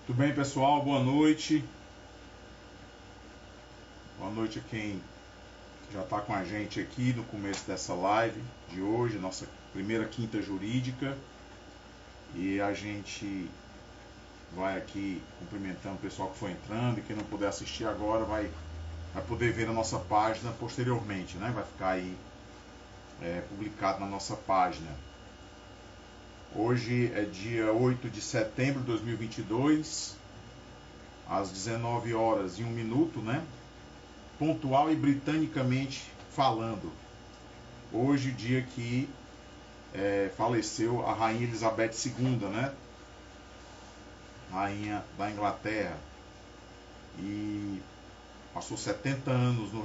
Tudo bem, pessoal? Boa noite. Boa noite a quem já está com a gente aqui no começo dessa live de hoje, nossa primeira quinta jurídica. E a gente vai aqui cumprimentando o pessoal que foi entrando, e quem não puder assistir agora vai poder ver na nossa página posteriormente, né? Vai ficar aí publicado na nossa página. Hoje é dia 8 de setembro de 2022, às 19 horas e 1 minuto, né? Pontual e britanicamente falando. Hoje, dia que faleceu a Rainha Elizabeth II, né? Rainha da Inglaterra. E passou 70 anos no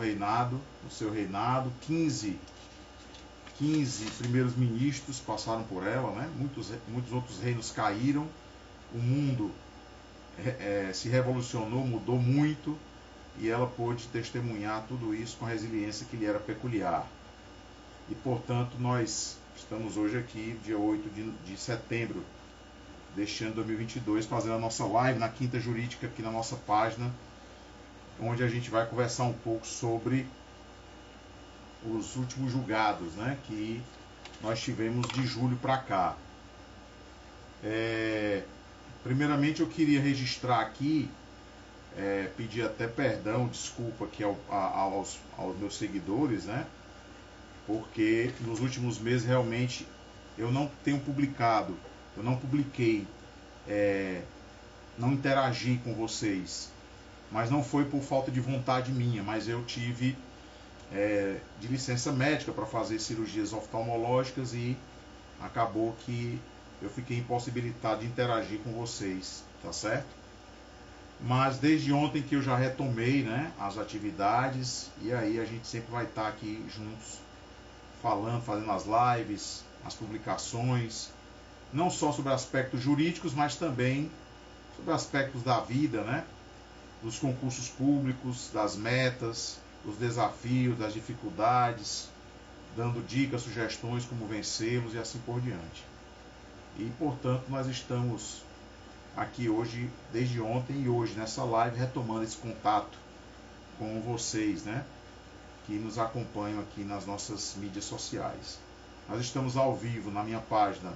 seu reinado, 15 primeiros ministros passaram por ela, né? Muitos outros reinos caíram, o mundo se revolucionou, mudou muito, e ela pôde testemunhar tudo isso com a resiliência que lhe era peculiar. E, portanto, nós estamos hoje aqui, dia 8 de setembro deste ano de 2022, fazendo a nossa live na Quinta Jurídica, aqui na nossa página, onde a gente vai conversar um pouco sobre os últimos julgados, né, que nós tivemos de julho para cá. Primeiramente, eu queria registrar aqui, pedir até perdão, desculpa aqui aos meus seguidores, né, porque nos últimos meses realmente eu não tenho publicado, eu não publiquei, não interagi com vocês, mas não foi por falta de vontade minha, mas eu tive de licença médica para fazer cirurgias oftalmológicas e acabou que eu fiquei impossibilitado de interagir com vocês, tá certo? Mas desde ontem que eu já retomei, né, as atividades, e aí a gente sempre vai estar aqui juntos falando, fazendo as lives, as publicações, não só sobre aspectos jurídicos, mas também sobre aspectos da vida, né, dos concursos públicos, das metas, dos desafios, das dificuldades, dando dicas, sugestões como vencê-los e assim por diante. E, portanto, nós estamos aqui hoje, desde ontem e hoje, nessa live, retomando esse contato com vocês, né, que nos acompanham aqui nas nossas mídias sociais. Nós estamos ao vivo na minha página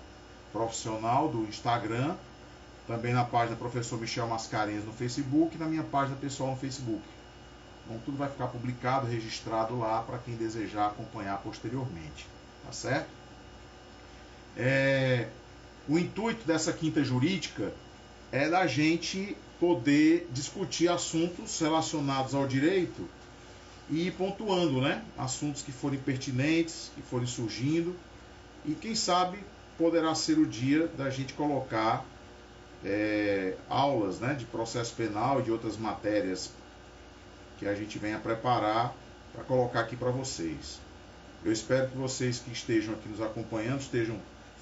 profissional do Instagram, também na página Professor Michel Mascarenhas no Facebook e na minha página pessoal no Facebook. Então tudo vai ficar publicado, registrado lá para quem desejar acompanhar posteriormente, tá certo? O intuito dessa quinta jurídica é da gente poder discutir assuntos relacionados ao direito e ir pontuando, né? Assuntos que forem pertinentes, que forem surgindo, e quem sabe poderá ser o dia da gente colocar aulas, né, de processo penal e de outras matérias que a gente venha preparar para colocar aqui para vocês. Eu espero que vocês que estejam aqui nos acompanhando estejam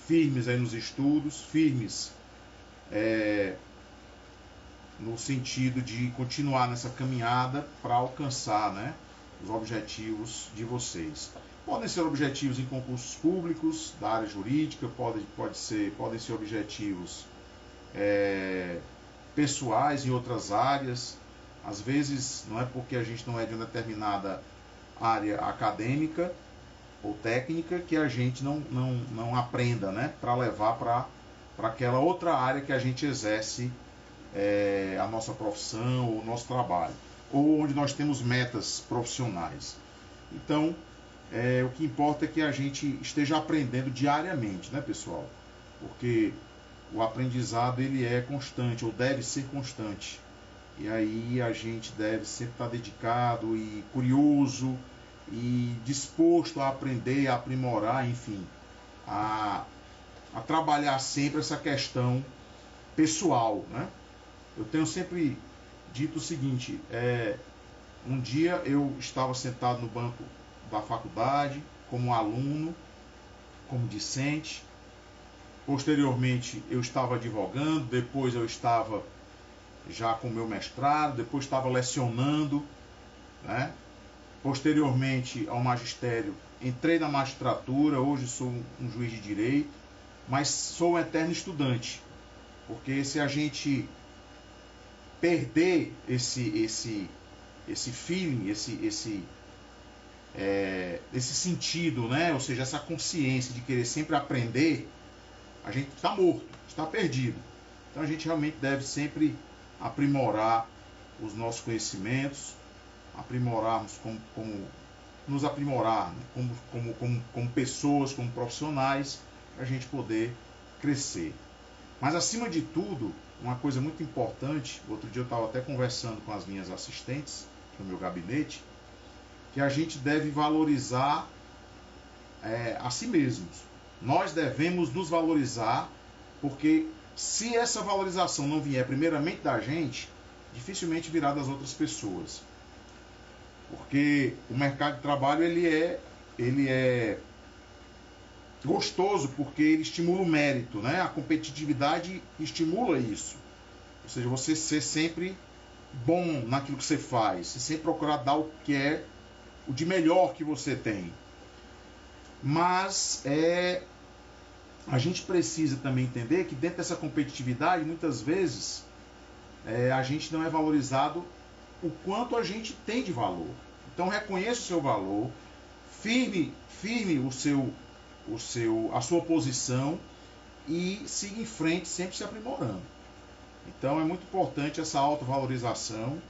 firmes aí nos estudos, firmes no sentido de continuar nessa caminhada para alcançar, né, os objetivos de vocês. Podem ser objetivos em concursos públicos, da área jurídica, podem ser objetivos pessoais em outras áreas. Às vezes não é porque a gente não é de uma determinada área acadêmica ou técnica que a gente não aprenda, né, para levar para aquela outra área que a gente exerce a nossa profissão ou o nosso trabalho, ou onde nós temos metas profissionais. Então, o que importa é que a gente esteja aprendendo diariamente, né, pessoal? Porque o aprendizado ele é constante, ou deve ser constante. E aí a gente deve sempre estar dedicado e curioso e disposto a aprender, a aprimorar, enfim, a trabalhar sempre essa questão pessoal, né? Eu tenho sempre dito o seguinte, um dia eu estava sentado no banco da faculdade, como aluno, como discente. Posteriormente eu estava advogando, depois eu estava já com o meu mestrado, depois estava lecionando, né? Posteriormente ao magistério, entrei na magistratura, hoje sou um juiz de direito, mas sou um eterno estudante, porque se a gente perder esse feeling, esse sentido, né? Ou seja, essa consciência de querer sempre aprender, a gente está morto, está perdido. Então a gente realmente deve sempre aprimorar os nossos conhecimentos, nos aprimorar, né? como pessoas, como profissionais, para a gente poder crescer. Mas acima de tudo, uma coisa muito importante, outro dia eu estava até conversando com as minhas assistentes no meu gabinete, que a gente deve valorizar a si mesmos. Nós devemos nos valorizar, porque se essa valorização não vier primeiramente da gente, dificilmente virá das outras pessoas. Porque o mercado de trabalho ele é gostoso porque ele estimula o mérito, né? A competitividade estimula isso. Ou seja, você ser sempre bom naquilo que você faz, você sempre procurar dar o que é o de melhor que você tem. Mas a gente precisa também entender que dentro dessa competitividade, muitas vezes, a gente não é valorizado o quanto a gente tem de valor. Então reconheça o seu valor, firme a sua posição e siga em frente, sempre se aprimorando. Então é muito importante essa autovalorização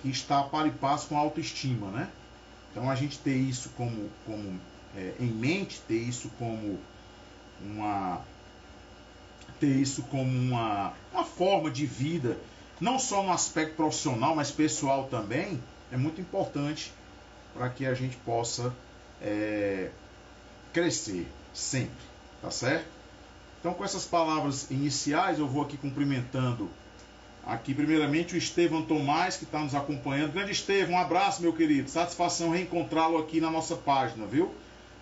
que está a par e passo com a autoestima, né? Então a gente ter isso em mente, ter isso como uma forma de vida, não só no aspecto profissional, mas pessoal também, é muito importante para que a gente possa crescer sempre, tá certo? Então, com essas palavras iniciais, eu vou aqui cumprimentando aqui primeiramente o Estevão Tomás, que está nos acompanhando. Grande Estevão, um abraço, meu querido, satisfação reencontrá-lo aqui na nossa página, viu?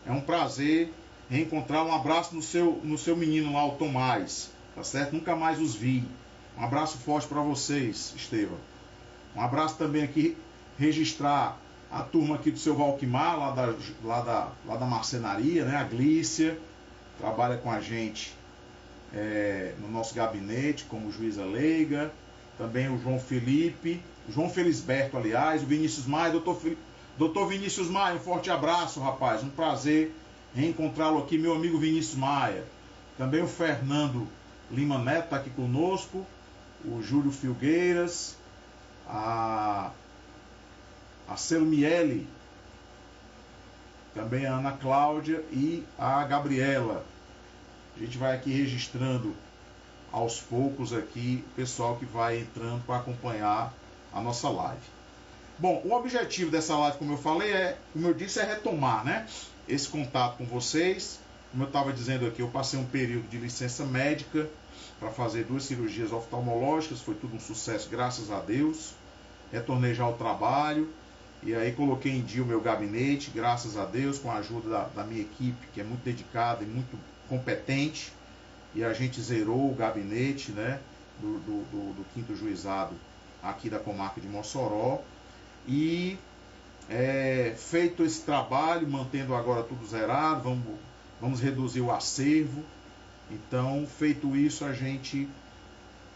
É um prazer reencontrá-lo. Um abraço no seu menino lá, o Tomás, tá certo? Nunca mais os vi. Um abraço forte para vocês, Estevão. Um abraço também aqui, registrar a turma aqui do seu Valquimar, lá da marcenaria, né? A Glícia, trabalha com a gente no nosso gabinete, como juíza leiga. Também o João Felipe, o João Felisberto, aliás, o Vinícius Maia, doutor Vinícius Maia, um forte abraço, rapaz, um prazer reencontrá-lo aqui, meu amigo Vinícius Maia. Também o Fernando Lima Neto está aqui conosco, o Júlio Filgueiras, a Selmiele, também a Ana Cláudia e a Gabriela. A gente vai aqui registrando aos poucos aqui o pessoal que vai entrando para acompanhar a nossa live. Bom, o objetivo dessa live, como eu falei, como eu disse, é retomar, né, esse contato com vocês. Como eu estava dizendo aqui, eu passei um período de licença médica para fazer 2 cirurgias oftalmológicas, foi tudo um sucesso, graças a Deus. Retornei já ao trabalho e aí coloquei em dia o meu gabinete, graças a Deus, com a ajuda da minha equipe, que é muito dedicada e muito competente, e a gente zerou o gabinete, né, do 5º Juizado aqui da comarca de Mossoró. E feito esse trabalho, mantendo agora tudo zerado, vamos reduzir o acervo. Então, feito isso, a gente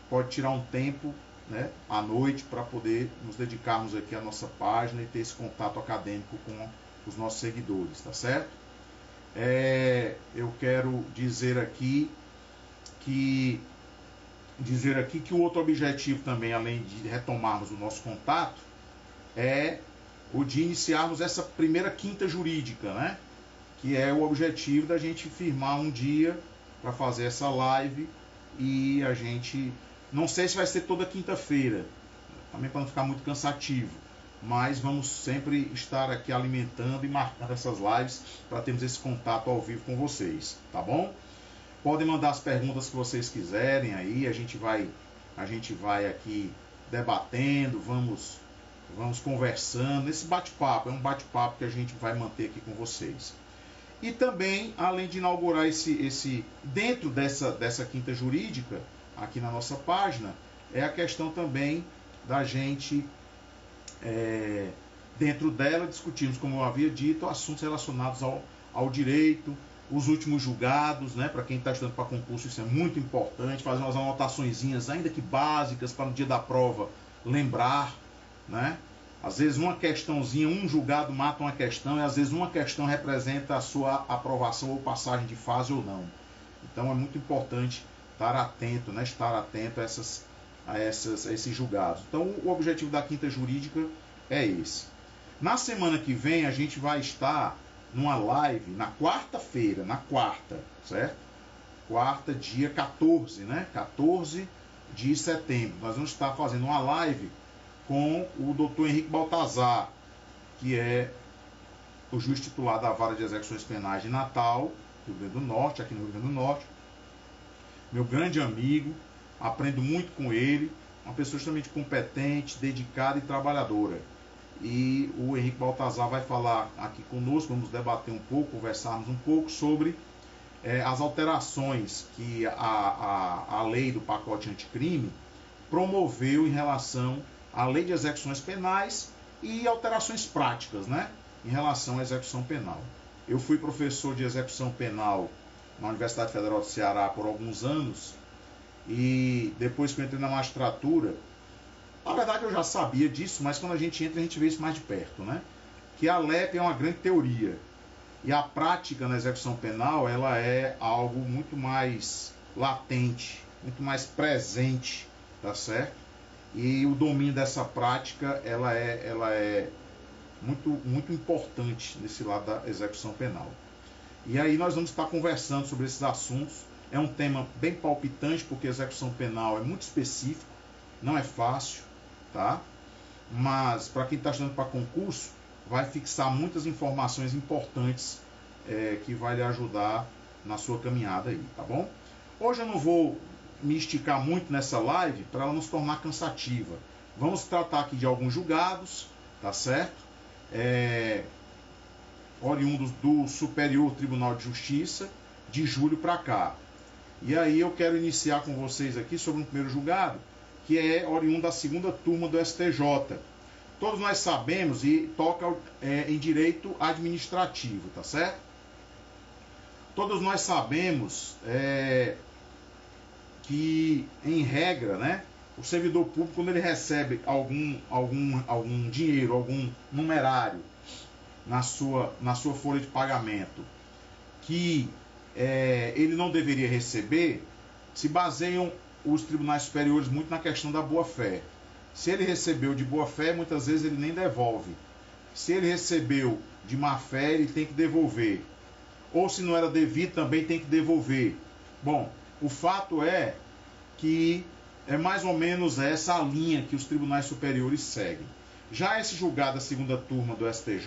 pode tirar um tempo, né, à noite para poder nos dedicarmos aqui à nossa página e ter esse contato acadêmico com os nossos seguidores, tá certo? Eu quero dizer aqui que o outro objetivo também, além de retomarmos o nosso contato, é o de iniciarmos essa primeira quinta jurídica, né? Que é o objetivo da gente firmar um dia para fazer essa live, e a gente, não sei se vai ser toda quinta-feira, também para não ficar muito cansativo, mas vamos sempre estar aqui alimentando e marcando essas lives para termos esse contato ao vivo com vocês, tá bom? Podem mandar as perguntas que vocês quiserem aí, a gente vai aqui debatendo, vamos conversando. Esse bate-papo é um bate-papo que a gente vai manter aqui com vocês. E também, além de inaugurar esse dentro dessa quinta jurídica, aqui na nossa página, é a questão também da gente, dentro dela, discutirmos, como eu havia dito, assuntos relacionados ao direito, os últimos julgados, né? Para quem está estudando para concurso, isso é muito importante, fazer umas anotaçõezinhas, ainda que básicas, para no dia da prova lembrar, né? Às vezes uma questãozinha, um julgado mata uma questão, e às vezes uma questão representa a sua aprovação ou passagem de fase ou não. Então é muito importante estar atento, né? Estar atento a esses julgados. Então o objetivo da Quinta Jurídica é esse. Na semana que vem a gente vai estar numa live na quarta-feira, certo? Quarta, dia 14, né? 14 de setembro. Nós vamos estar fazendo uma live com o Dr. Henrique Baltazar, que é o juiz titular da Vara de Execuções Penais de Natal, Rio Grande do Norte, aqui no Rio Grande do Norte. Meu grande amigo, aprendo muito com ele, uma pessoa extremamente competente, dedicada e trabalhadora. E o Henrique Baltazar vai falar aqui conosco, vamos debater um pouco, conversarmos um pouco sobre as alterações que a lei do pacote anticrime promoveu em relação à lei de execuções penais e alterações práticas, né, em relação à execução penal. Eu fui professor de execução penal na Universidade Federal do Ceará por alguns anos e depois que eu entrei na magistratura, na verdade eu já sabia disso, mas quando a gente entra a gente vê isso mais de perto, né, que a LEP é uma grande teoria. E a prática na execução penal, ela é algo muito mais latente, muito mais presente, tá certo? E o domínio dessa prática, ela é muito importante nesse lado da execução penal. E aí nós vamos estar conversando sobre esses assuntos. É um tema bem palpitante, porque a execução penal é muito específico, não é fácil, tá? Mas para quem está estudando para concurso, vai fixar muitas informações importantes que vai lhe ajudar na sua caminhada aí, tá bom? Hoje eu não vou me esticar muito nessa live para ela não se tornar cansativa. Vamos tratar aqui de alguns julgados, tá certo? Oriundos do Superior Tribunal de Justiça, de julho para cá. E aí eu quero iniciar com vocês aqui sobre um primeiro julgado, que é oriundo da segunda turma do STJ. Todos nós sabemos e toca em direito administrativo, tá certo? Todos nós sabemos que, em regra, né, o servidor público, quando ele recebe algum dinheiro, algum numerário na sua folha de pagamento, que ele não deveria receber, se baseiam os tribunais superiores muito na questão da boa-fé. Se ele recebeu de boa-fé, muitas vezes ele nem devolve. Se ele recebeu de má-fé, ele tem que devolver. Ou se não era devido, também tem que devolver. Bom, o fato é que é mais ou menos essa a linha que os tribunais superiores seguem. Já esse julgado da segunda turma do STJ,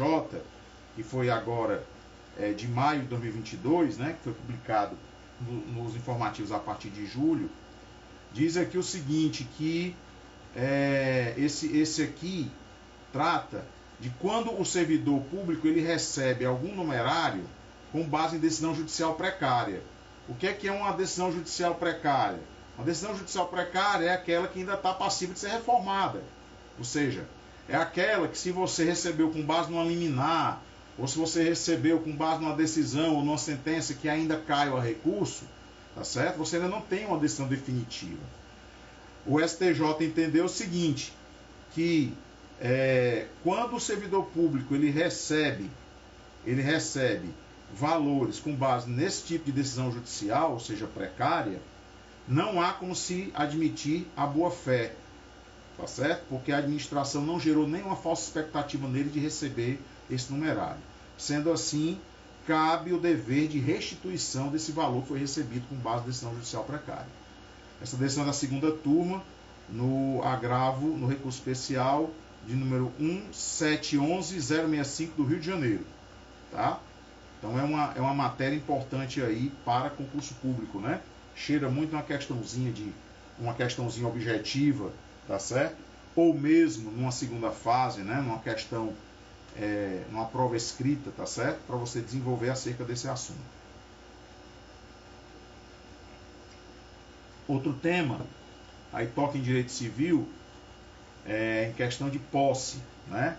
que foi agora de maio de 2022, né, que foi publicado nos informativos a partir de julho, diz aqui o seguinte, que esse aqui trata de quando o servidor público ele recebe algum numerário com base em decisão judicial precária. O que é uma decisão judicial precária? Uma decisão judicial precária é aquela que ainda está passível de ser reformada. Ou seja, é aquela que se você recebeu com base numa liminar, ou se você recebeu com base numa decisão ou numa sentença que ainda caiu a recurso, tá certo? Você ainda não tem uma decisão definitiva. O STJ entendeu o seguinte, que quando o servidor público ele recebe valores com base nesse tipo de decisão judicial, ou seja, precária, não há como se admitir a boa-fé, tá certo? Porque a administração não gerou nenhuma falsa expectativa nele de receber esse numerário. Sendo assim, cabe o dever de restituição desse valor que foi recebido com base na decisão judicial precária. Essa decisão é da segunda turma, no agravo, no recurso especial de número 1711065 do Rio de Janeiro, tá? Então é uma matéria importante aí para concurso público, né? Cheira muito uma questãozinha objetiva, tá certo? Ou mesmo numa segunda fase, né? Numa questão, numa prova escrita, tá certo? Para você desenvolver acerca desse assunto. Outro tema, aí toca em direito civil, em questão de posse, né?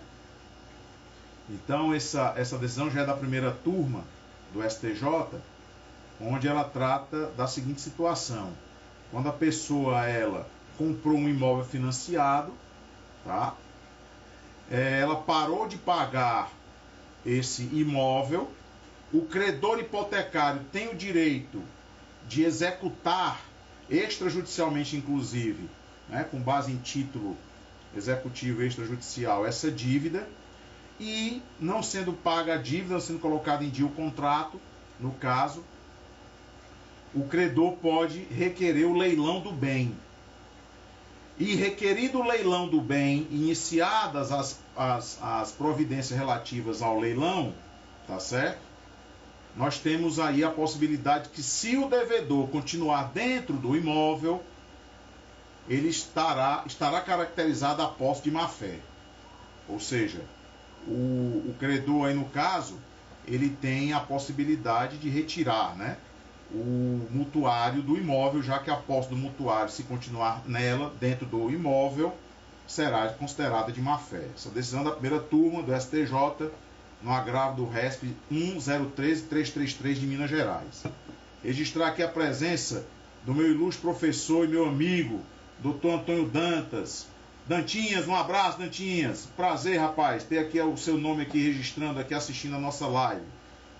Então essa decisão já é da primeira turma do STJ, onde ela trata da seguinte situação: quando a pessoa ela comprou um imóvel financiado tá? Ela parou de pagar esse imóvel, o credor hipotecário tem o direito de executar extrajudicialmente, inclusive, né, com base em título executivo extrajudicial, essa dívida, e não sendo paga a dívida, não sendo colocado em dia o contrato, no caso, o credor pode requerer o leilão do bem. E requerido o leilão do bem, iniciadas as providências relativas ao leilão, tá certo? Nós temos aí a possibilidade que, se o devedor continuar dentro do imóvel, ele estará caracterizado a posse de má-fé. Ou seja, o credor aí, no caso, ele tem a possibilidade de retirar, né, o mutuário do imóvel, já que a posse do mutuário, se continuar nela, dentro do imóvel, será considerada de má-fé. Essa decisão da primeira turma do STJ, no agravo do RESP 1013333 de Minas Gerais. Registrar aqui a presença do meu ilustre professor e meu amigo, Dr. Antônio Dantas. Dantinhas, um abraço, Dantinhas. Prazer, rapaz, ter aqui o seu nome aqui registrando, aqui assistindo a nossa live.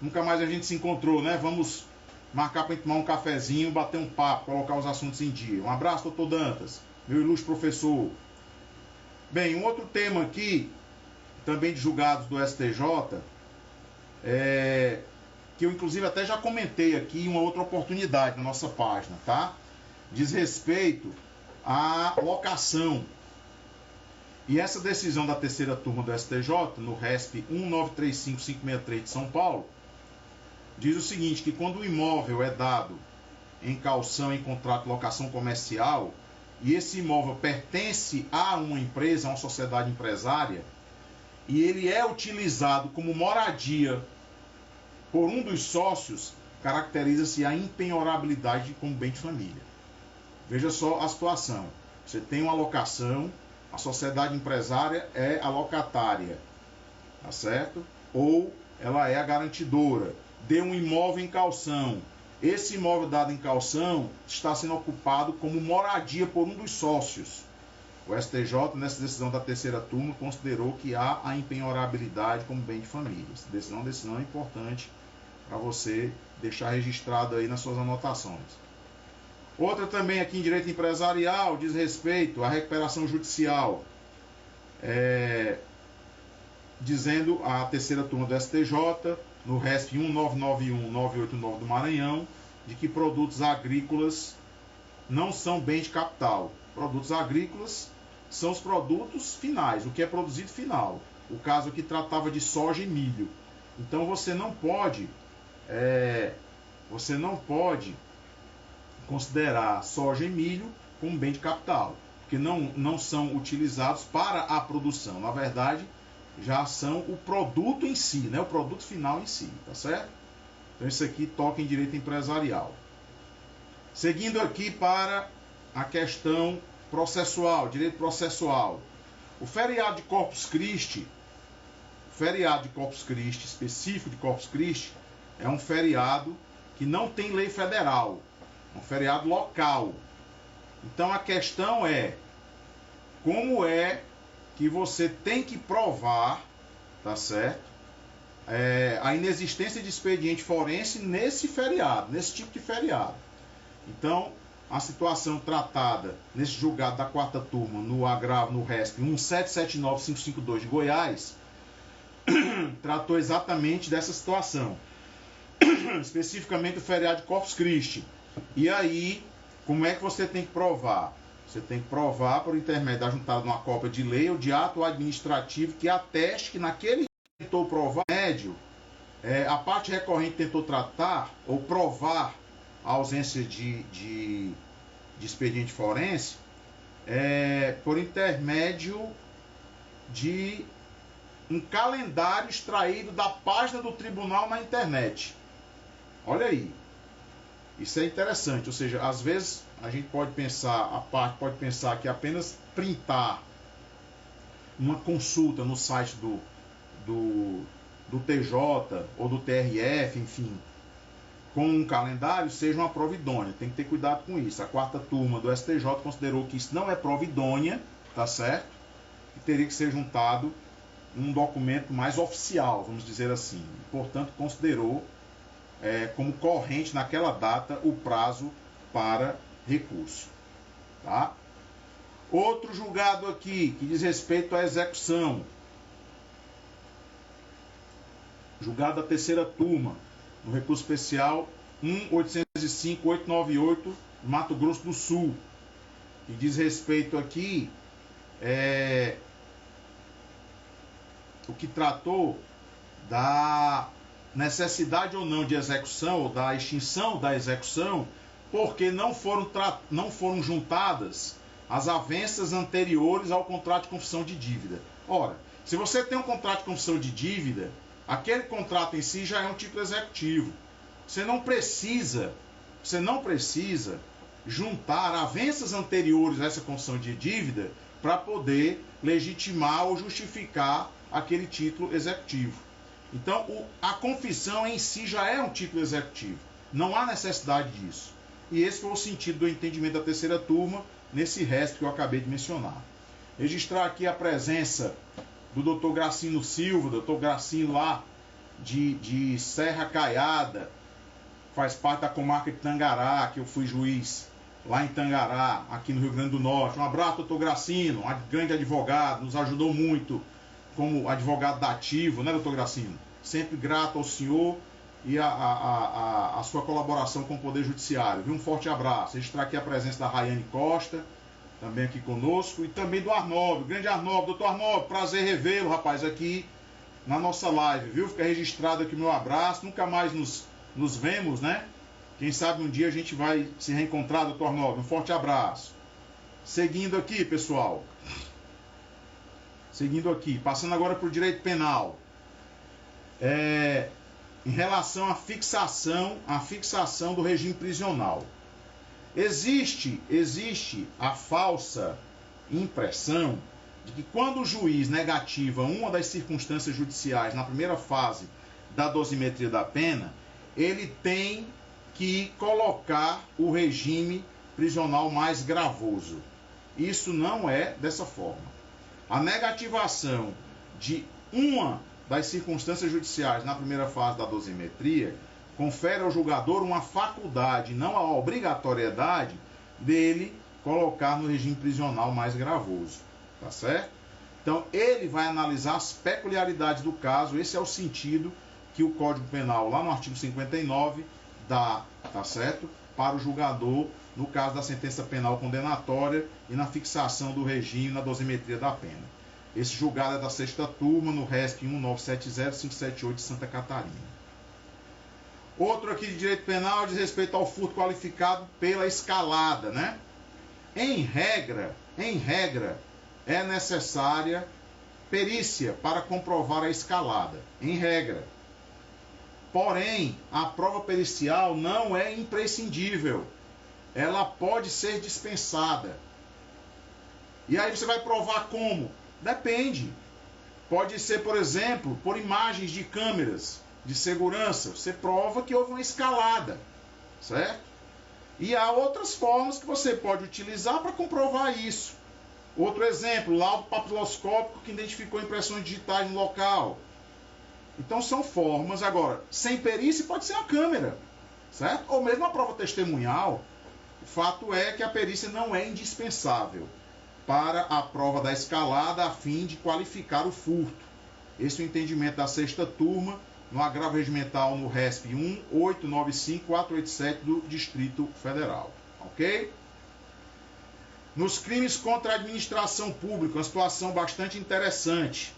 Nunca mais a gente se encontrou, né? Vamos marcar para tomar um cafezinho, bater um papo, colocar os assuntos em dia. Um abraço, doutor Dantas, meu ilustre professor. Bem, um outro tema aqui, também de julgados do STJ, que eu inclusive até já comentei aqui em uma outra oportunidade na nossa página, tá? Diz respeito à locação. E essa decisão da terceira turma do STJ, no RESP 1935563 de São Paulo, diz o seguinte, que quando o imóvel é dado em caução em contrato de locação comercial, e esse imóvel pertence a uma empresa, a uma sociedade empresária, e ele é utilizado como moradia por um dos sócios, caracteriza-se a impenhorabilidade como bem de família. Veja só a situação. Você tem uma locação, a sociedade empresária é a locatária, tá certo? Ou ela é a garantidora. Deu um imóvel em caução. Esse imóvel dado em caução está sendo ocupado como moradia por um dos sócios. O STJ, nessa decisão da terceira turma, considerou que há a impenhorabilidade como bem de família. Essa decisão é importante para você deixar registrado aí nas suas anotações. Outra também aqui em direito empresarial diz respeito à recuperação judicial. Dizendo a terceira turma do STJ, no RESP 1991989 do Maranhão, de que produtos agrícolas não são bem de capital. Produtos agrícolas são os produtos finais, o que é produzido final. O caso aqui tratava de soja e milho. Então você não pode considerar soja e milho como bem de capital, porque não são utilizados para a produção. Na verdade, já são o produto em si, né? O produto final em si, tá certo? Então isso aqui toca em direito empresarial. Seguindo aqui para a questão processual, direito processual. O feriado de Corpus Christi, específico de Corpus Christi, é um feriado que não tem lei federal, é um feriado local. Então a questão é, como é que você tem que provar, tá certo? A inexistência de expediente forense nesse feriado, nesse tipo de feriado. Então, a situação tratada nesse julgado da quarta turma, no agravo no RESP 1779552 de Goiás, tratou exatamente dessa situação, especificamente do feriado de Corpus Christi. E aí, como é que você tem que provar? Você tem que provar por intermédio da juntada de uma cópia de lei ou de ato administrativo que ateste que naquele que tentou provar médio, a parte recorrente tentou tratar ou provar a ausência de expediente forense por intermédio de um calendário extraído da página do tribunal na internet. Olha aí. Isso é interessante, ou seja, às vezes a gente pode pensar, a parte pode pensar que apenas printar uma consulta no site do TJ ou do TRF, enfim, com um calendário seja uma prova idônea. Tem que ter cuidado com isso. A quarta turma do STJ considerou que isso não é prova idônea, tá certo? que teria que ser juntado um documento mais oficial, vamos dizer assim. Portanto, considerou como corrente naquela data o prazo para recurso. Tá? Outro julgado aqui, que diz respeito à execução. Julgado da terceira turma, no recurso especial 1.805.898, Mato Grosso do Sul. Que diz respeito aqui, o que tratou da necessidade ou não de execução, ou da extinção da execução, porque não foram juntadas as avenças anteriores ao contrato de confissão de dívida. Ora, se você tem um contrato de confissão de dívida, aquele contrato em si já é um título executivo. Você não precisa juntar avenças anteriores a essa confissão de dívida para poder legitimar ou justificar aquele título executivo. Então, a confissão em si já é um título executivo. Não há necessidade disso. E esse foi o sentido do entendimento da terceira turma nesse resto que eu acabei de mencionar. Registrar aqui a presença do Dr. Gracino Silva, Dr. Gracino lá de Serra Caiada, faz parte da comarca de Tangará, que eu fui juiz lá em Tangará, aqui no Rio Grande do Norte. Um abraço, doutor Gracino, um grande advogado, nos ajudou muito como advogado dativo, né, doutor Gracino? Sempre grato ao senhor e a sua colaboração com o Poder Judiciário. Viu? Um forte abraço. Registrar aqui a presença da Rayane Costa, também aqui conosco, e também do Arnaldo, grande Arnaldo. Doutor Arnaldo, prazer revê-lo, rapaz, aqui na nossa live, viu? Fica registrado aqui o meu abraço. Nunca mais nos vemos, né? Quem sabe um dia a gente vai se reencontrar, doutor Arnaldo. Um forte abraço. Seguindo aqui, pessoal. Seguindo aqui, passando agora para o direito penal. Em relação à fixação do regime prisional. Existe a falsa impressão de que quando o juiz negativa uma das circunstâncias judiciais na primeira fase da dosimetria da pena, ele tem que colocar o regime prisional mais gravoso. Isso não é dessa forma. A negativação de uma das circunstâncias judiciais na primeira fase da dosimetria confere ao julgador uma faculdade, não a obrigatoriedade, dele colocar no regime prisional mais gravoso. Tá certo? Então, ele vai analisar as peculiaridades do caso. Esse é o sentido que o Código Penal, lá no artigo 59, dá, tá certo? Para o julgador, no caso da sentença penal condenatória e na fixação do regime na dosimetria da pena. Esse julgado é da sexta turma, no RESP 1970578 de Santa Catarina. Outro aqui de direito penal diz respeito ao furto qualificado pela escalada, né? Em regra, é necessária perícia para comprovar a escalada, em regra. Porém, a prova pericial não é imprescindível. Ela pode ser dispensada. E aí você vai provar como? Depende. Pode ser, por exemplo, por imagens de câmeras de segurança. Você prova que houve uma escalada, certo? E há outras formas que você pode utilizar para comprovar isso. Outro exemplo, laudo papiloscópico que identificou impressões digitais no local. Então são formas. Agora, sem perícia pode ser a câmera, certo? Ou mesmo a prova testemunhal. O fato é que a perícia não é indispensável para a prova da escalada a fim de qualificar o furto. Esse é o entendimento da sexta turma no agravo regimental no RESP 1895487 do Distrito Federal. Ok? Nos crimes contra a administração pública, uma situação bastante interessante.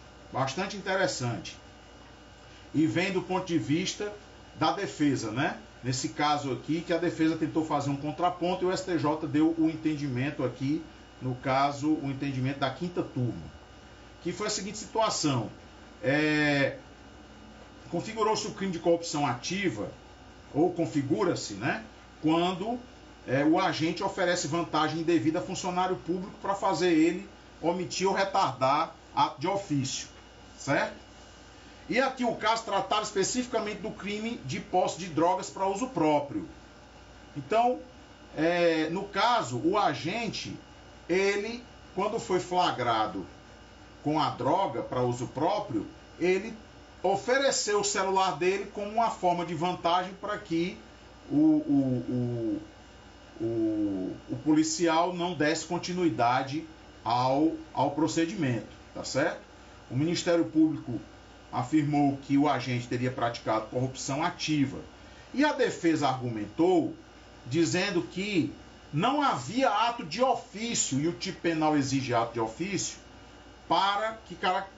E vem do ponto de vista da defesa, né? Nesse caso aqui, que a defesa tentou fazer um contraponto e o STJ deu o entendimento aqui, no caso, o entendimento da quinta turma. Que foi a seguinte situação. Configurou-se o crime de corrupção ativa, ou configura-se, né? Quando o agente oferece vantagem indevida a funcionário público para fazer ele omitir ou retardar ato de ofício, certo? E aqui o caso tratava especificamente do crime de posse de drogas para uso próprio. Então, no caso, o agente, ele, quando foi flagrado com a droga para uso próprio, ele ofereceu o celular dele como uma forma de vantagem para que o policial não desse continuidade ao procedimento, tá certo? O Ministério Público afirmou que o agente teria praticado corrupção ativa e a defesa argumentou dizendo que não havia ato de ofício, e o tipo penal exige ato de ofício, para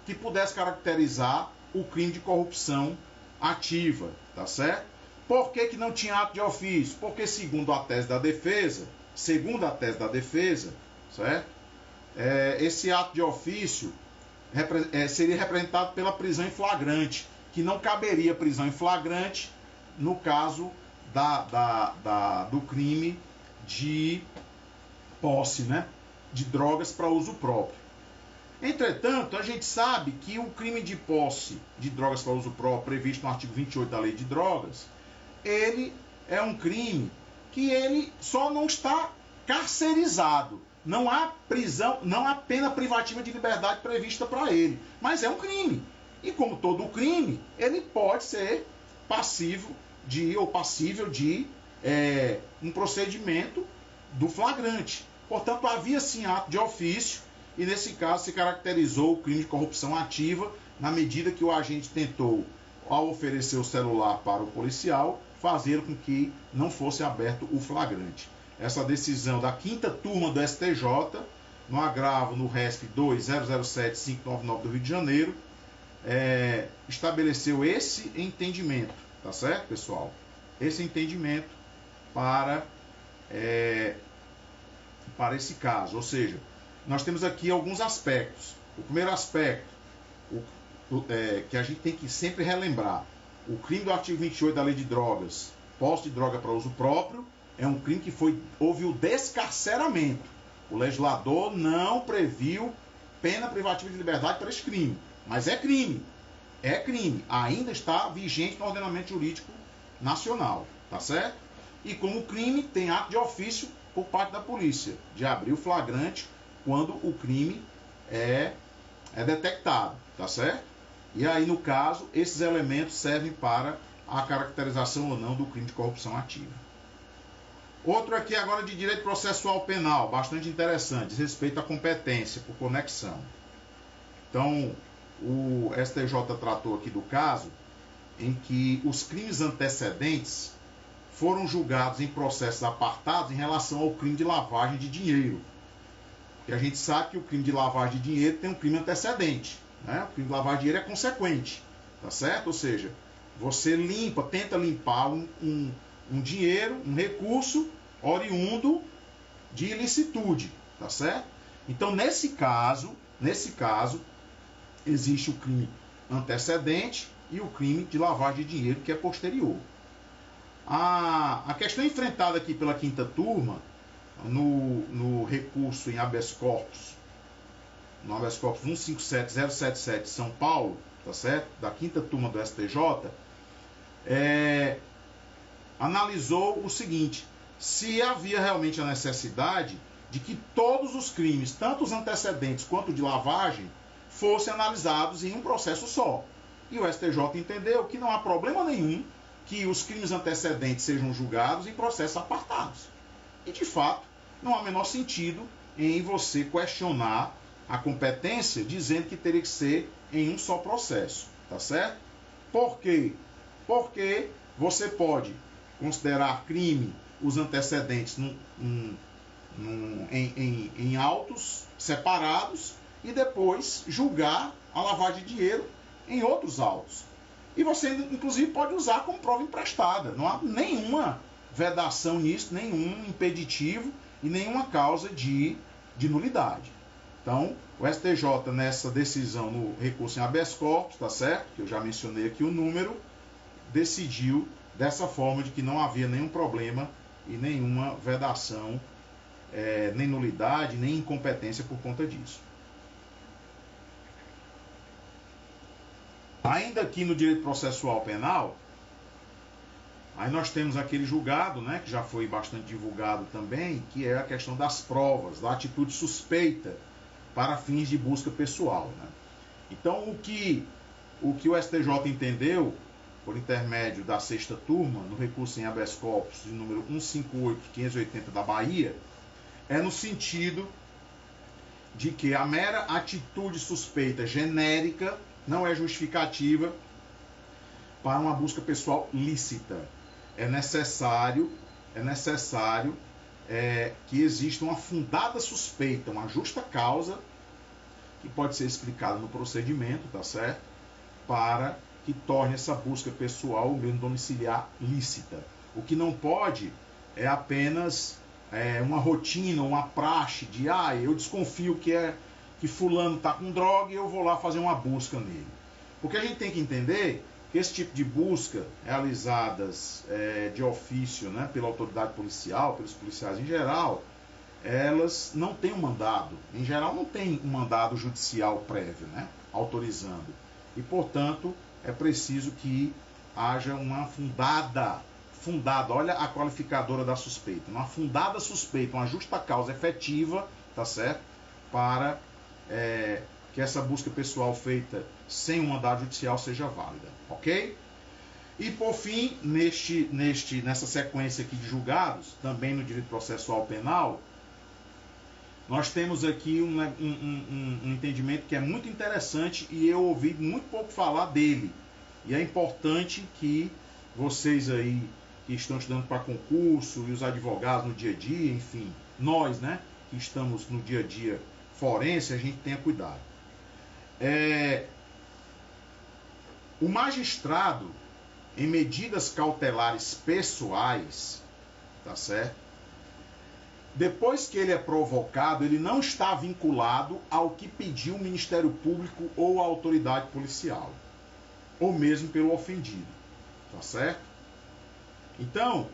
que pudesse caracterizar o crime de corrupção ativa, tá certo? Por que não tinha ato de ofício? Porque segundo a tese da defesa, certo? Esse ato de ofício seria representado pela prisão em flagrante, que não caberia prisão em flagrante no caso do crime de posse, né, de drogas para uso próprio. Entretanto, a gente sabe que o crime de posse de drogas para uso próprio, previsto no artigo 28 da Lei de Drogas, ele é um crime que ele só não está carcerizado. Não há prisão, não há pena privativa de liberdade prevista para ele. Mas é um crime. E como todo crime, ele pode ser passível de um procedimento do flagrante. Portanto, havia sim ato de ofício e nesse caso se caracterizou o crime de corrupção ativa na medida que o agente tentou, ao oferecer o celular para o policial, fazer com que não fosse aberto o flagrante. Essa decisão da 5ª turma do STJ, no agravo no RESP 2.007.599 do Rio de Janeiro, estabeleceu esse entendimento, tá certo, pessoal? Esse entendimento para esse caso. Ou seja, nós temos aqui alguns aspectos. O primeiro aspecto, que a gente tem que sempre relembrar, o crime do artigo 28 da Lei de Drogas, posse de droga para uso próprio, é um crime que houve o descarceramento. O legislador não previu pena privativa de liberdade para esse crime. Mas é crime. É crime. Ainda está vigente no ordenamento jurídico nacional. Tá certo? E como crime, tem ato de ofício por parte da polícia, de abrir o flagrante quando o crime é detectado. Tá certo? E aí, no caso, esses elementos servem para a caracterização ou não do crime de corrupção ativa. Outro aqui agora de direito processual penal, bastante interessante, diz respeito à competência por conexão. Então, o STJ tratou aqui do caso em que os crimes antecedentes foram julgados em processos apartados em relação ao crime de lavagem de dinheiro. Porque a gente sabe que o crime de lavagem de dinheiro tem um crime antecedente, né? O crime de lavagem de dinheiro é consequente, tá certo? Ou seja, você tenta limpar um dinheiro, um recurso oriundo de ilicitude, tá certo? Então, nesse caso, existe o crime antecedente e o crime de lavagem de dinheiro, que é posterior. A questão enfrentada aqui pela 5ª turma, no recurso em habeas corpus, no habeas corpus 157077 São Paulo, tá certo? Da 5ª turma do STJ, analisou o seguinte: se havia realmente a necessidade de que todos os crimes, tanto os antecedentes quanto de lavagem, fossem analisados em um processo só. E o STJ entendeu que não há problema nenhum que os crimes antecedentes sejam julgados em processos apartados. E, de fato, não há o menor sentido em você questionar a competência dizendo que teria que ser em um só processo, tá certo? Por quê? Porque você pode considerar crime os antecedentes em autos separados e depois julgar a lavagem de dinheiro em outros autos. E você, inclusive, pode usar como prova emprestada. Não há nenhuma vedação nisso, nenhum impeditivo e nenhuma causa de nulidade. Então, o STJ, nessa decisão no recurso em habeas corpus, tá certo? Que eu já mencionei aqui o número, decidiu dessa forma, de que não havia nenhum problema e nenhuma vedação, nem nulidade, nem incompetência por conta disso. Ainda aqui no direito processual penal, aí nós temos aquele julgado, né, que já foi bastante divulgado também, que é a questão das provas, da atitude suspeita para fins de busca pessoal, né? Então, o que o STJ entendeu, por intermédio da sexta turma, no recurso em habeas corpus de número 158.580 da Bahia, é no sentido de que a mera atitude suspeita genérica não é justificativa para uma busca pessoal lícita. É necessário que exista uma fundada suspeita, uma justa causa, que pode ser explicada no procedimento, tá certo? Para que torne essa busca pessoal ou mesmo domiciliar lícita. O que não pode é apenas uma rotina, uma praxe de eu desconfio que fulano está com droga e eu vou lá fazer uma busca nele. Porque a gente tem que entender que esse tipo de busca, realizadas de ofício, né, pela autoridade policial, pelos policiais em geral, elas não têm um mandado. Em geral, não tem um mandado judicial prévio, né, autorizando. E, portanto, é preciso que haja uma fundada, olha a qualificadora da suspeita, uma fundada suspeita, uma justa causa efetiva, tá certo? Para que essa busca pessoal feita sem um mandado judicial seja válida, ok? E por fim, nessa sequência aqui de julgados, também no direito processual penal, nós temos aqui um entendimento que é muito interessante e eu ouvi muito pouco falar dele. E é importante que vocês aí que estão estudando para concurso e os advogados no dia a dia, enfim, nós, né, que estamos no dia a dia forense, a gente tenha cuidado. O magistrado, em medidas cautelares pessoais, tá certo? Depois que ele é provocado, ele não está vinculado ao que pediu o Ministério Público ou a autoridade policial, ou mesmo pelo ofendido, tá certo? Então,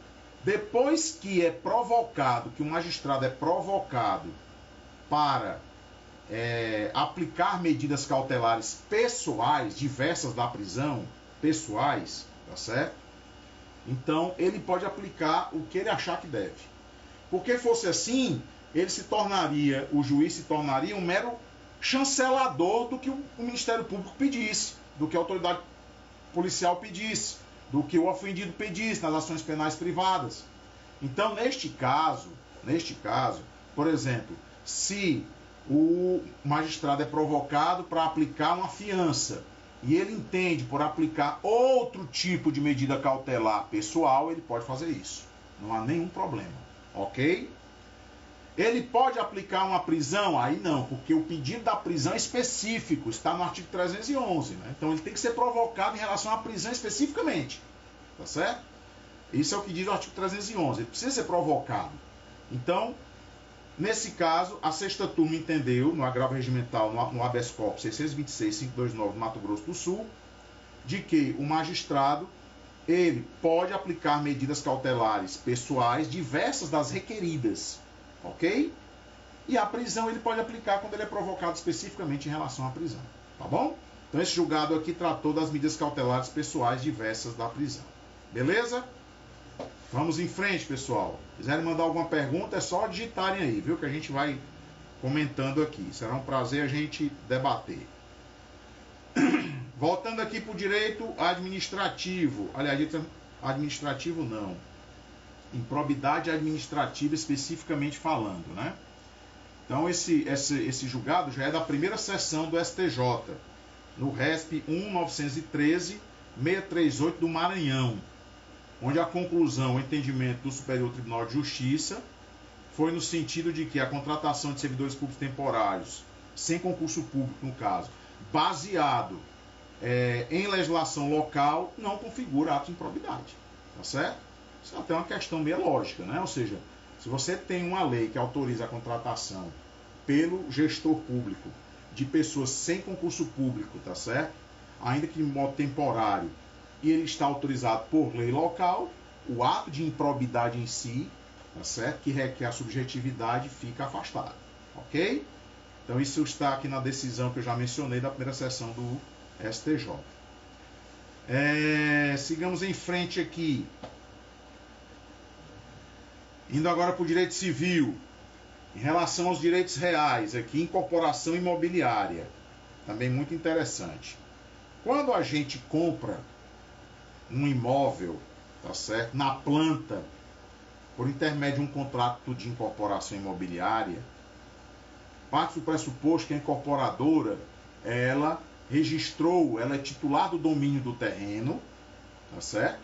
depois que é provocado, que o magistrado é provocado para aplicar medidas cautelares pessoais, diversas da prisão, pessoais, tá certo? Então, ele pode aplicar o que ele achar que deve. Porque fosse assim, o juiz se tornaria um mero chancelador do que o Ministério Público pedisse, do que a autoridade policial pedisse, do que o ofendido pedisse nas ações penais privadas. Então, neste caso, por exemplo, se o magistrado é provocado para aplicar uma fiança e ele entende por aplicar outro tipo de medida cautelar pessoal, ele pode fazer isso. Não há nenhum problema, ok? Ele pode aplicar uma prisão? Aí não, porque o pedido da prisão é específico, está no artigo 311, né? Então ele tem que ser provocado em relação à prisão especificamente, tá certo? Isso é o que diz o artigo 311, ele precisa ser provocado. Então, nesse caso, a sexta turma entendeu, no agravo regimental, no habeas corpus 626.529 do Mato Grosso do Sul, de que o magistrado, ele pode aplicar medidas cautelares pessoais diversas das requeridas, ok? E a prisão ele pode aplicar quando ele é provocado especificamente em relação à prisão, tá bom? Então esse julgado aqui tratou das medidas cautelares pessoais diversas da prisão, beleza? Vamos em frente, pessoal. Se quiserem mandar alguma pergunta, é só digitarem aí, viu? Que a gente vai comentando aqui. Será um prazer a gente debater. Voltando aqui para o direito administrativo. Aliás, administrativo não. Improbidade administrativa especificamente falando, né? Então esse julgado já é da primeira sessão do STJ, no RESP 1.913.638 do Maranhão, onde a conclusão, o entendimento do Superior Tribunal de Justiça foi no sentido de que a contratação de servidores públicos temporários, sem concurso público no caso, baseado em legislação local, não configura ato de improbidade, tá certo? Isso é até uma questão meio lógica, né? Ou seja, se você tem uma lei que autoriza a contratação pelo gestor público de pessoas sem concurso público, tá certo? Ainda que de modo temporário, e ele está autorizado por lei local, o ato de improbidade em si, tá certo? Que requer a subjetividade, fica afastado, ok? Então isso está aqui na decisão que eu já mencionei da primeira sessão do STJ. Sigamos em frente aqui. Indo agora para o direito civil. Em relação aos direitos reais, aqui, incorporação imobiliária, também muito interessante. Quando a gente compra um imóvel, tá certo, na planta, por intermédio de um contrato de incorporação imobiliária, parte do pressuposto que a incorporadora, ela registrou, ela é titular do domínio do terreno, tá certo?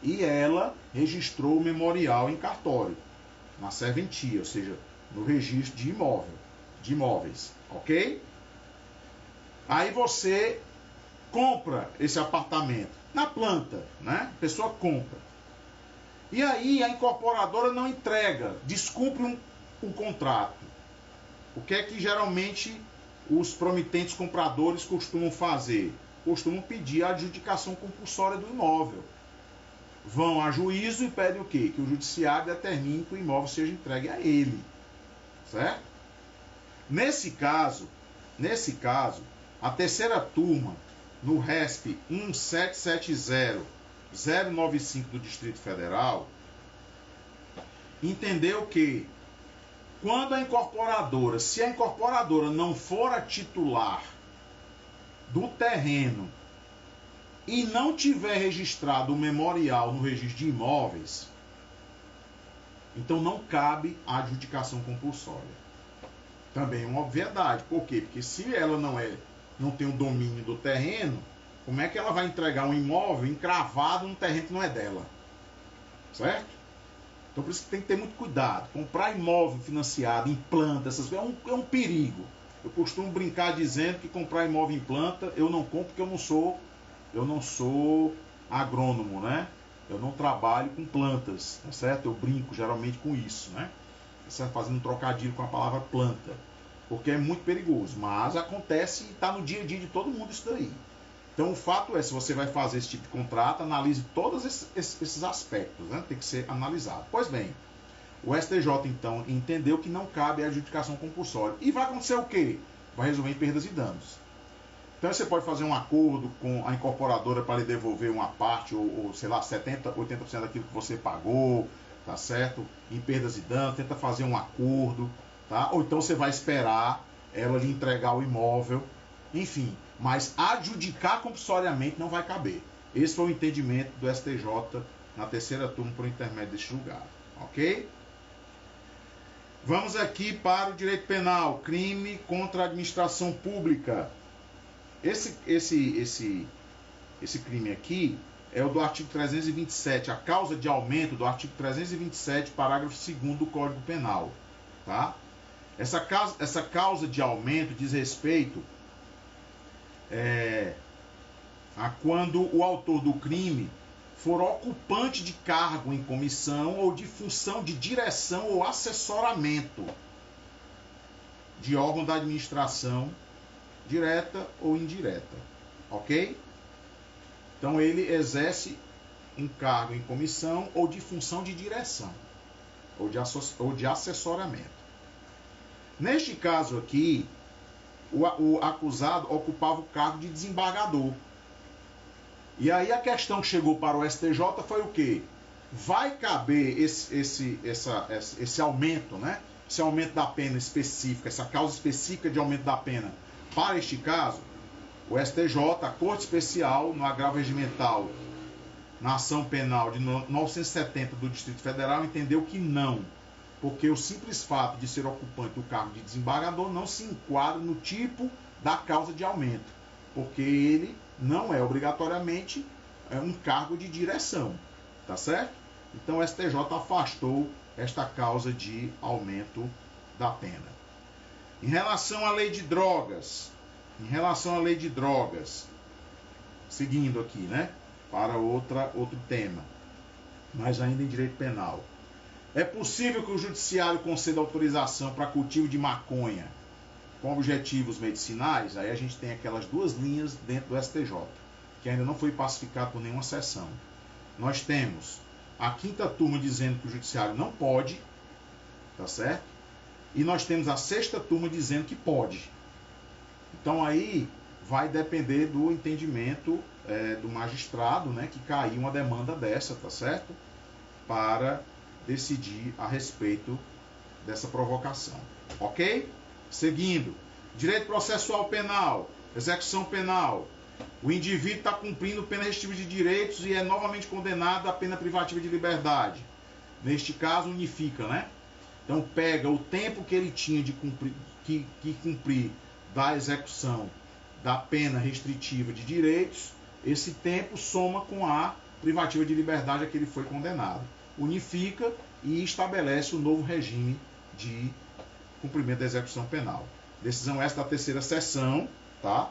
E ela registrou o memorial em cartório, na serventia, ou seja, no registro de imóveis, ok? Aí você compra esse apartamento na planta, né? A pessoa compra. E aí a incorporadora não entrega, descumpre um contrato. O que é que geralmente os promitentes compradores costumam fazer? Costumam pedir a adjudicação compulsória do imóvel. Vão a juízo e pedem o quê? Que o judiciário determine que o imóvel seja entregue a ele. Certo? Nesse caso, a terceira turma, no RESP 1770095 do Distrito Federal, entendeu que quando a incorporadora, se a incorporadora não for a titular do terreno e não tiver registrado o memorial no registro de imóveis, então não cabe a adjudicação compulsória. Também é uma obviedade. Por quê? Porque se ela não tem o domínio do terreno, como é que ela vai entregar um imóvel encravado num terreno que não é dela? Certo? Então por isso que tem que ter muito cuidado. Comprar imóvel financiado em planta, essas coisas, é um perigo. Eu costumo brincar dizendo que comprar imóvel em planta eu não compro porque eu não sou agrônomo, né? Eu não trabalho com plantas, tá certo? Eu brinco geralmente com isso, né? Fazendo um trocadilho com a palavra planta, porque é muito perigoso, mas acontece e está no dia a dia de todo mundo isso daí. Então o fato é, se você vai fazer esse tipo de contrato, analise todos esses aspectos, né? Tem que ser analisado. Pois bem, o STJ então entendeu que não cabe a adjudicação compulsória. E vai acontecer o quê? Vai resolver em perdas e danos. Então você pode fazer um acordo com a incorporadora para lhe devolver uma parte, ou sei lá, 70%, 80% daquilo que você pagou, tá certo? Em perdas e danos, tenta fazer um acordo, tá? Ou então você vai esperar ela lhe entregar o imóvel, enfim. Mas adjudicar compulsoriamente não vai caber. Esse foi o entendimento do STJ na terceira turma por intermédio deste julgado, ok? Vamos aqui para o direito penal, crime contra a administração pública. Esse crime aqui é o do artigo 327, a causa de aumento do artigo 327, parágrafo 2º do Código Penal. Tá? Essa causa de aumento diz respeito a quando o autor do crime for ocupante de cargo em comissão ou de função de direção ou assessoramento de órgão da administração direta ou indireta, ok? Então ele exerce um cargo em comissão ou de função de direção ou de assessoramento. Neste caso aqui, o acusado ocupava o cargo de desembargador. E aí a questão que chegou para o STJ foi o quê? Vai caber esse aumento, né? Esse aumento da pena específica, essa causa específica de aumento da pena para este caso? O STJ, a Corte Especial, no agravo regimental, na ação penal de 970 do Distrito Federal, entendeu que não, porque o simples fato de ser ocupante do cargo de desembargador não se enquadra no tipo da causa de aumento, porque ele não é obrigatoriamente um cargo de direção, tá certo? Então o STJ afastou esta causa de aumento da pena. Em relação à lei de drogas, seguindo aqui, né, para outro tema, mas ainda em direito penal. É possível que o judiciário conceda autorização para cultivo de maconha com objetivos medicinais? Aí a gente tem aquelas duas linhas dentro do STJ, que ainda não foi pacificado por nenhuma sessão. Nós temos a quinta turma dizendo que o judiciário não pode, tá certo? E nós temos a sexta turma dizendo que pode. Então aí vai depender do entendimento do magistrado, né, que caiu uma demanda dessa, tá certo? Para decidir a respeito dessa provocação. Ok? Seguindo. Direito processual penal. Execução penal. O indivíduo está cumprindo pena restritiva de direitos e é novamente condenado à pena privativa de liberdade. Neste caso, unifica, né? Então, pega o tempo que ele tinha de cumprir, que cumprir da execução da pena restritiva de direitos, esse tempo soma com a privativa de liberdade a que ele foi condenado. Unifica e estabelece o novo regime de cumprimento da execução penal. Decisão essa da terceira sessão, tá?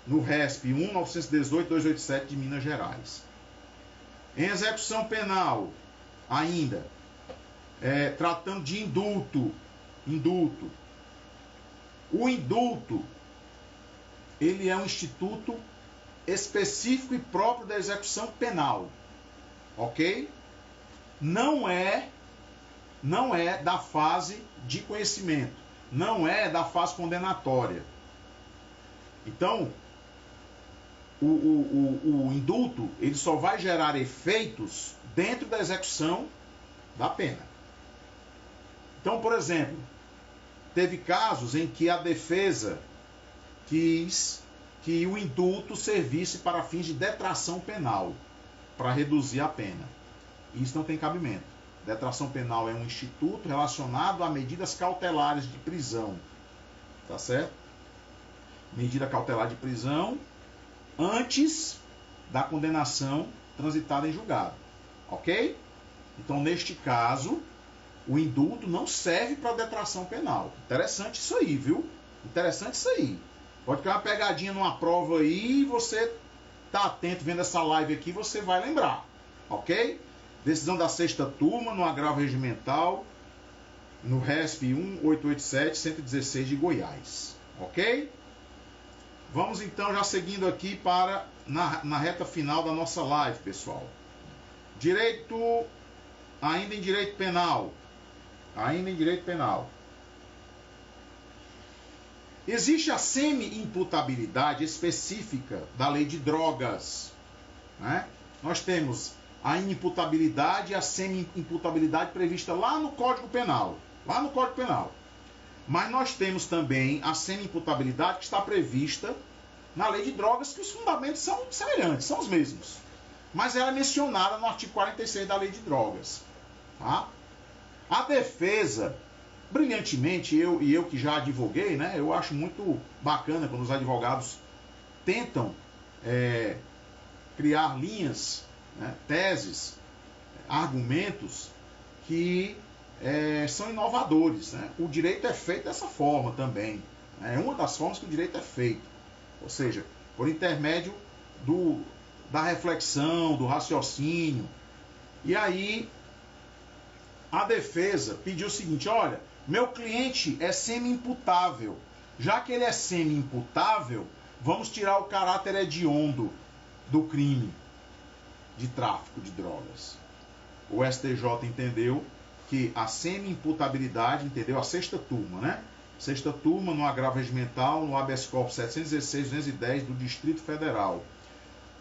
No RESP 1.918.287 de Minas Gerais. Em execução penal, ainda, tratando de indulto. O indulto, ele é um instituto específico e próprio da execução penal, ok? Não é da fase de conhecimento, não é da fase condenatória. Então, o indulto, ele só vai gerar efeitos dentro da execução da pena. Então, por exemplo, teve casos em que a defesa quis que o indulto servisse para fins de detração penal, para reduzir a pena. Isso não tem cabimento. Detração penal é um instituto relacionado a medidas cautelares de prisão. Tá certo? Medida cautelar de prisão antes da condenação transitada em julgado. Ok? Então, neste caso, o indulto não serve para detração penal. Interessante isso aí, viu? Interessante isso aí. Pode ficar uma pegadinha numa prova aí e você tá atento vendo essa live aqui, você vai lembrar. Ok? Decisão da sexta turma no agravo regimental no RESP 1.887.116 de Goiás. Ok? Vamos então já seguindo aqui para na reta final da nossa live, pessoal. Ainda em direito penal. Existe a semi-imputabilidade específica da lei de drogas, né? Nós temos a inimputabilidade e a semi-imputabilidade prevista lá no Código Penal. Mas nós temos também a semi-imputabilidade que está prevista na lei de drogas, que os fundamentos são semelhantes, são os mesmos. Mas ela é mencionada no artigo 46 da lei de drogas. Tá? A defesa, brilhantemente, eu que já advoguei, né, eu acho muito bacana quando os advogados tentam criar linhas, né, teses, argumentos que são inovadores. Né? O direito é feito dessa forma também. É uma das formas que o direito é feito. Ou seja, por intermédio da reflexão, do raciocínio. E aí, a defesa pediu o seguinte: olha, meu cliente é semi-imputável. Já que ele é semi-imputável, vamos tirar o caráter hediondo do crime de tráfico de drogas. O STJ entendeu que a semi-imputabilidade, entendeu? A sexta turma, né? Sexta turma no agravo regimental, no habeas corpus 716.210 do Distrito Federal.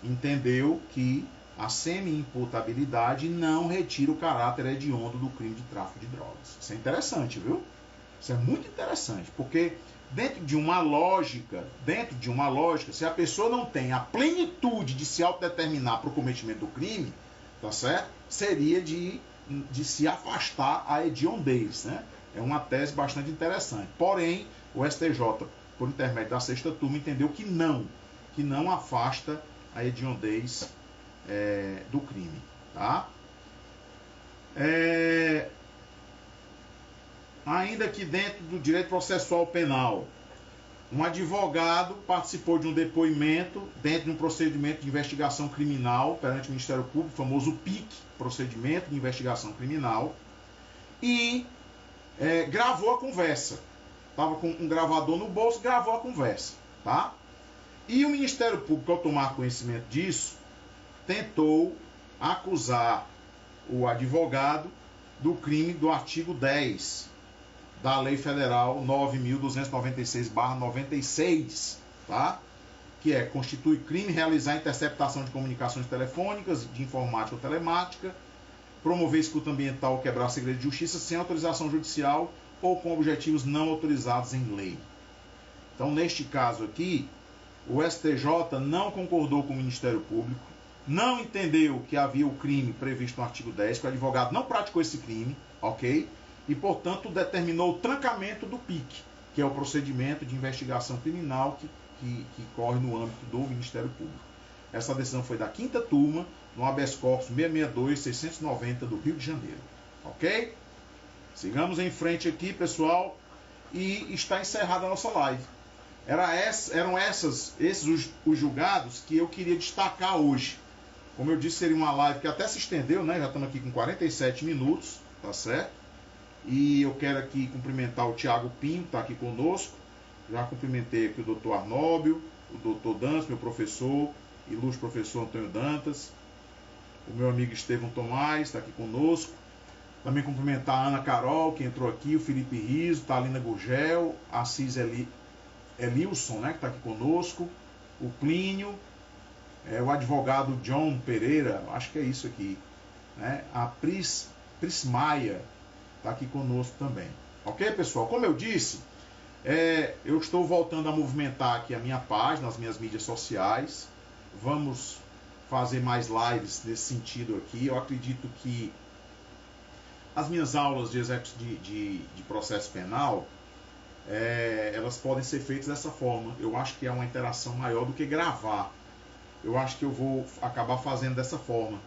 Entendeu que a semi-imputabilidade não retira o caráter hediondo do crime de tráfico de drogas. Isso é interessante, viu? Isso é muito interessante, porque dentro de uma lógica, se a pessoa não tem a plenitude de se autodeterminar para o cometimento do crime, tá certo? Seria de se afastar a hediondez, né? É uma tese bastante interessante. Porém, o STJ, por intermédio da sexta turma, entendeu que não afasta a hediondez do crime. Tá? Ainda que dentro do direito processual penal, um advogado participou de um depoimento dentro de um procedimento de investigação criminal perante o Ministério Público, o famoso PIC, procedimento de investigação criminal, e gravou a conversa. Estava com um gravador no bolso, gravou a conversa. Tá? E o Ministério Público, ao tomar conhecimento disso, tentou acusar o advogado do crime do artigo 10 da Lei Federal 9.296/96, tá? Que constitui crime realizar interceptação de comunicações telefônicas, de informática ou telemática, promover escuta ambiental ou quebrar segredo de justiça sem autorização judicial ou com objetivos não autorizados em lei. Então, neste caso aqui, o STJ não concordou com o Ministério Público, não entendeu que havia o crime previsto no artigo 10, que o advogado não praticou esse crime, ok? E, portanto, determinou o trancamento do PIC, que é o procedimento de investigação criminal que corre no âmbito do Ministério Público. Essa decisão foi da 5ª turma, no habeas corpus 662-690 do Rio de Janeiro, ok? Sigamos em frente aqui, pessoal, e está encerrada a nossa live. Eram esses os julgados que eu queria destacar hoje. Como eu disse, seria uma live que até se estendeu, né? Já estamos aqui com 47 minutos, tá certo? E eu quero aqui cumprimentar o Tiago Pinho, que está aqui conosco. Já cumprimentei aqui o doutor Arnóbio, o doutor Dantas, meu professor, ilustre professor Antônio Dantas, o meu amigo Estevão Tomás, está aqui conosco. Também cumprimentar a Ana Carol, que entrou aqui, o Felipe Riso, Thalina Gurgel, Assis Elilson, né, que está aqui conosco, o Plínio, o advogado John Pereira, acho que é isso aqui, né, a Pris Maia está aqui conosco também. Ok, pessoal? Como eu disse, eu estou voltando a movimentar aqui a minha página, as minhas mídias sociais. Vamos fazer mais lives nesse sentido aqui. Eu acredito que as minhas aulas de processo penal, elas podem ser feitas dessa forma. Eu acho que é uma interação maior do que gravar. Eu acho que eu vou acabar fazendo dessa forma.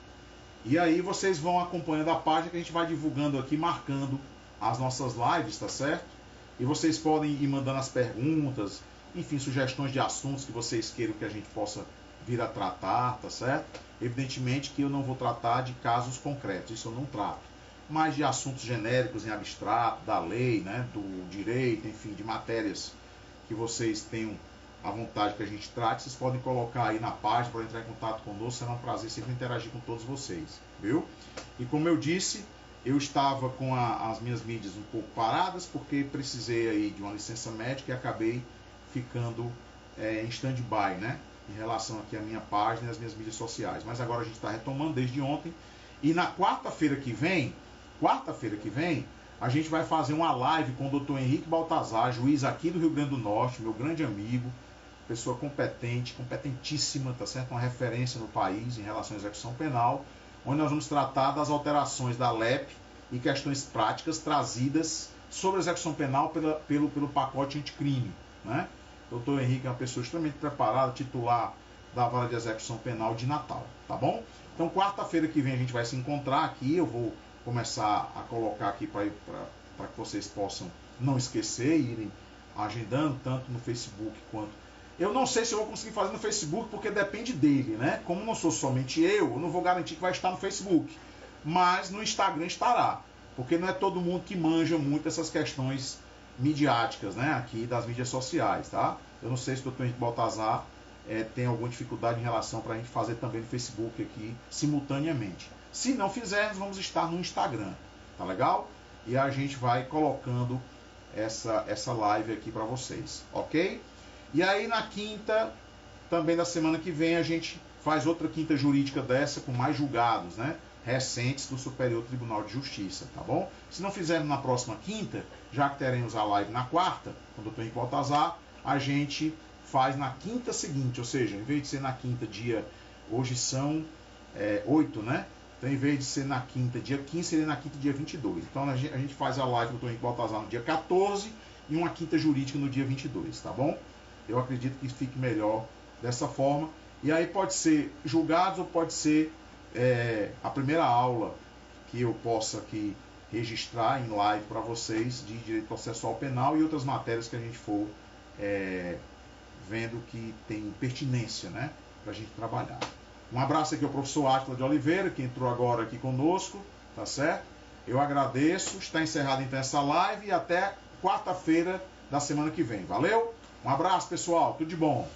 E aí vocês vão acompanhando a página que a gente vai divulgando aqui, marcando as nossas lives, tá certo? E vocês podem ir mandando as perguntas, enfim, sugestões de assuntos que vocês queiram que a gente possa vir a tratar, tá certo? Evidentemente que eu não vou tratar de casos concretos, isso eu não trato. Mas de assuntos genéricos em abstrato, da lei, né, do direito, enfim, de matérias que vocês tenham a vontade que a gente trate, vocês podem colocar aí na página para entrar em contato conosco. Será um prazer sempre interagir com todos vocês, viu? E como eu disse, eu estava com as minhas mídias um pouco paradas, porque precisei aí de uma licença médica e acabei ficando em stand-by, né? Em relação aqui à minha página e às minhas mídias sociais. Mas agora a gente está retomando desde ontem. E na quarta-feira que vem, a gente vai fazer uma live com o Dr. Henrique Baltazar, juiz aqui do Rio Grande do Norte, meu grande amigo, pessoa competente, competentíssima, tá certo? Uma referência no país em relação à execução penal, onde nós vamos tratar das alterações da LEP e questões práticas trazidas sobre a execução penal pelo pacote anticrime, né? O Dr. Henrique é uma pessoa extremamente preparada, titular da Vara de Execução Penal de Natal, tá bom? Então, quarta-feira que vem a gente vai se encontrar aqui, eu vou começar a colocar aqui para que vocês possam não esquecer e irem agendando, tanto no Facebook quanto... Eu não sei se eu vou conseguir fazer no Facebook, porque depende dele, né? Como não sou somente eu não vou garantir que vai estar no Facebook, mas no Instagram estará, porque não é todo mundo que manja muito essas questões midiáticas, né? Aqui das mídias sociais, tá? Eu não sei se o Dr. Henrique Baltazar tem alguma dificuldade em relação para a gente fazer também no Facebook aqui simultaneamente. Se não fizermos, vamos estar no Instagram, tá legal? E a gente vai colocando essa live aqui para vocês, ok? E aí na quinta, também da semana que vem, a gente faz outra quinta jurídica dessa com mais julgados, né? Recentes do Superior Tribunal de Justiça, tá bom? Se não fizermos na próxima quinta, já que teremos a live na quarta, com o Dr. Henrique Baltazar, a gente faz na quinta seguinte, ou seja, em vez de ser na quinta hoje são 8, né? Então, em vez de ser na quinta dia 15, seria na quinta dia 22. Então, a gente faz a live do Dr. Henrique Baltazar no dia 14 e uma quinta jurídica no dia 22, tá bom? Eu acredito que fique melhor dessa forma. E aí pode ser julgados ou pode ser a primeira aula que eu possa aqui registrar em live para vocês de direito processual penal e outras matérias que a gente for vendo que tem pertinência, né, para a gente trabalhar. Um abraço aqui ao professor Átila de Oliveira, que entrou agora aqui conosco, tá certo? Eu agradeço, está encerrada então essa live e até quarta-feira da semana que vem. Valeu? Um abraço, pessoal, tudo de bom.